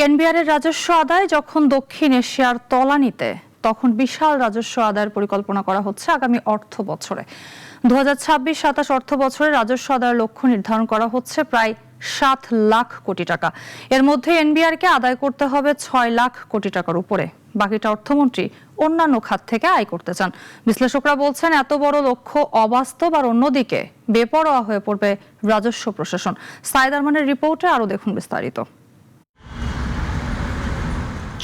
এনবিআরের রাজস্ব আদায় যখন দক্ষিণ এশিয়ার তলানিতে, তখন বিশাল রাজস্ব আদায়ের পরিকল্পনা করা হচ্ছে আগামী অর্থ বছরে। 2026-27 অর্থ বছরে রাজস্ব আদায়ের লক্ষ্য নির্ধারণ করা হচ্ছে প্রায় 7 লাখ কোটি টাকা। এর মধ্যে এনবিআরকে আদায় করতে হবে 6 লাখ কোটি টাকার উপরে। বাকিটা অর্থমন্ত্রী অন্যান্য খাত থেকে আয় করতে চান। বিশ্লেষকরা বলছেন, এত বড় লক্ষ্য অবাস্তব, আর অন্যদিকে বেপরোয়া হয়ে পড়বে রাজস্ব প্রশাসন। সাইদ আরমানের রিপোর্টে আরো দেখুন বিস্তারিত।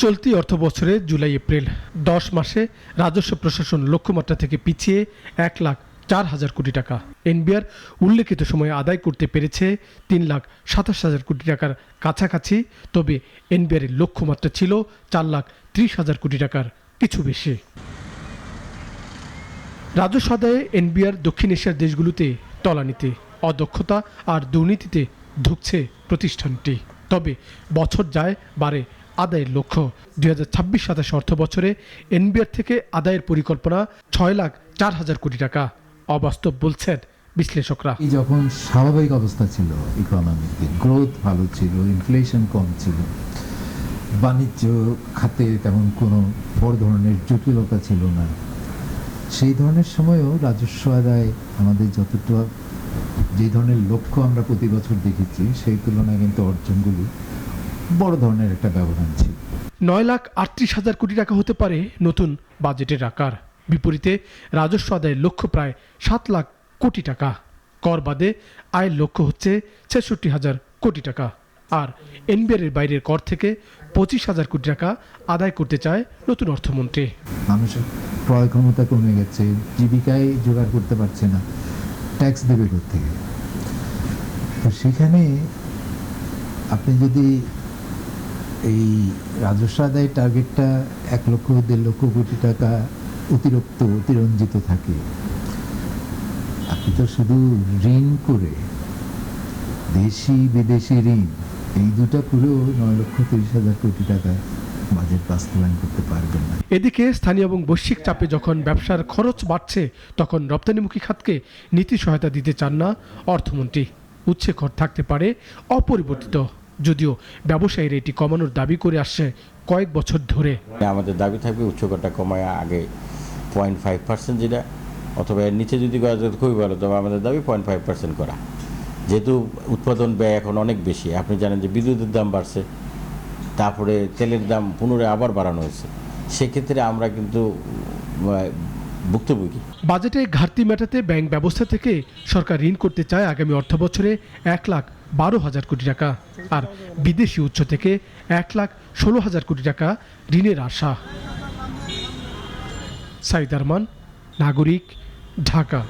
চলতি অর্থ বছরে জুলাই এপ্রিল 10 মাসে রাজস্ব প্রশাসন লক্ষ্যমাত্রা থেকে পিছিয়ে 1,04,000 কোটি টাকা। এনবিআর উল্লেখিত সময়ে আদায় করতে পেরেছে 3,27,000 কোটি টাকার কাছাকাছি। তবে এনবিআরের লক্ষ্যমাত্রা ছিল 4,30,000 কোটি টাকার কিছু বেশি। রাজস্ব আদায়ে এনবিআর দক্ষিণ এশিয়ার দেশগুলোতে তলানিতে, অদক্ষতা আর দুর্নীতিতে ধুঁকছে প্রতিষ্ঠানটি। তবে বছর যায় বাড়ে আদায়ের লক্ষ্য। 2026-27 অর্থ বছরে এনবিআর থেকে আদায়ের পরিকল্পনা 6,04,000 কোটি টাকা। অবাস্তব বলছেন বিশ্লেষকরা। যখন স্বাভাবিক অবস্থা ছিল, ইকোনমিতে গ্রোথ ভালো ছিল, ইনফ্লেশন কম ছিল, বাণিজ্য খাতে তেমন কোনো বড় ধরনের জটিলতা ছিল না, সেই ধরনের সময়েও রাজস্ব আদায় আমাদের যতটা যে ধরনের লক্ষ্য আমরা প্রতি বছর দেখেছি, সেই তুলনায় কিন্তু অর্জনগুলি বড় ধরনের একটা ব্যবধান ছিল। 9,38,000 কোটি টাকা হতে পারে নতুন বাজেটের আকার। বিপরীতে রাজস্ব আদায়ের লক্ষ্য প্রায় 7 লাখ কোটি টাকা। কর বাদে আয়ের লক্ষ্য হচ্ছে 66,000 কোটি টাকা। আর এনবিআরের বাইরের কর থেকে 25,000 কোটি টাকা আদায় করতে চায় নতুন অর্থমন্ত্রী। মানুষের ক্রয় ক্ষমতা কমে গেছে, জীবিকায় জোগাড় করতে পারছে না, ট্যাক্স দেবে কোত্থেকে? তো সেখানে আপনি যদি এই রাজস্ব আদায়ের টার্গেটটা 1,00,000-1.5 লক্ষ কোটি টাকা অতিরঞ্জিত থাকে, আপনি তো শুধু ঋণ করে, দেশি বিদেশি ঋণ এই দুটা করেও 9,30,000 কোটি টাকা বাজেট বাস্তবায়ন করতে পারবেন না। এদিকে স্থানীয় এবং বৈশ্বিক চাপে যখন ব্যবসার খরচ বাড়ছে, তখন রপ্তানিমুখী খাতকে নীতি সহায়তা দিতে চান না অর্থমন্ত্রী। উৎসে কর থাকতে পারে অপরিবর্তিত, যদিও ব্যবসায়ীরা এটি কমানোর দাবি করে আসছে কয়েক বছর ধরে। আমাদের দাবি থাকবে উচ্চ করটা কমায় আগে 0.5% যেটা, অথবা এর নিচে যদি করা যেত খুবই ভালো। তবে আমাদের দাবি 0.5% করা। যেহেতু উৎপাদন ব্যয় এখন অনেক বেশি, আপনি জানেন যে বিদ্যুতের দাম বাড়ছে, তারপরে তেলের দাম পুনরায় আবার বাড়ানো হয়েছে, সেক্ষেত্রে আমরা কিন্তু ভুক্তভোগী। বাজেটে ঘাটতি মেটাতে ব্যাংক ব্যবস্থা থেকে সরকার ঋণ করতে চায় আগামী অর্থ বছরে 1,12,000 কোটি টাকা, আর বিদেশি উৎস থেকে 1,16,000 কোটি টাকা ঋণের আশা। সাইদ আরমান, নাগরিক, ঢাকা।